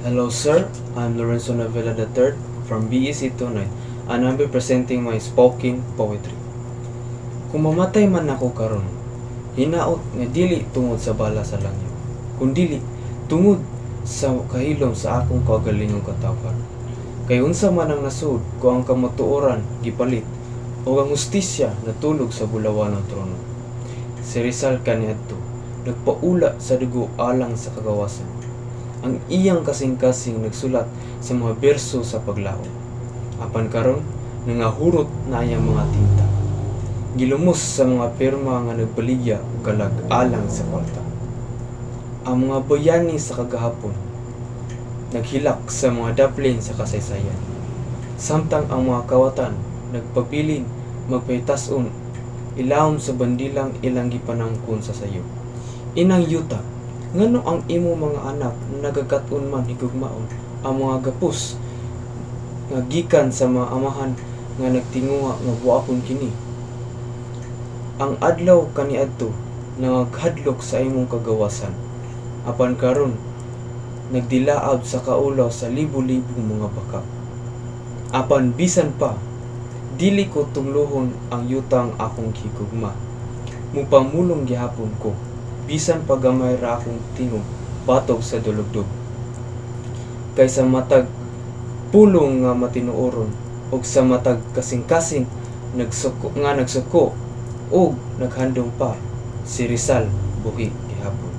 Hello sir, I'm Lorenzo Navela III from BEC Tunay and I'll be presenting my spoken poetry. Kung mamatay man ako karon, hinaot nga dili tungod sa bala sa langyo, kundili tungod sa kahilom sa akong kagalingong katawhan. Kay unsa man ang nasud ko ang kamatuoran gipalit o ang hustisya natulog sa bulawan ng trono. Si Rizal kaniadto nagpaula sa dugo alang sa kagawasan. Ang iyang kasing-kasing nagsulat sa mga berso sa paglaom. Apan karon nangahurot na iyang mga tinta. Gilumos sa mga pirma nga nagbaligya ug kalag-alang sa kwarta. Ang mga bayani sa kagahapon naghilak sa mga daplin sa kasaysayan. Samtang ang mga kawatan nagpabilin magpaytas-on ilawom sa bandilang ilang gipanangkon sa sayo. Inang yuta, ngano ang imo mga anak nagagat-on man higugmaon ang mga gapos nga gikan sa mga amahan nga nagtinguha nga buakon kini. Ang adlaw kaniadto naghadlok sa imong kagawasan. Apan karon nagdilaab sa kaulaw sa libo-libong mga baka. Apan bisan pa dili ko tunglohon ang yutang akong higugma. Mupamulong gihapon ko bisan pagamay ra akong tingog patog sa dulugdog. Kaysa matag pulong nga matinuoron og sa matag kasing-kasing nagsuko ug naghandong pa si Rizal buhi gihapon.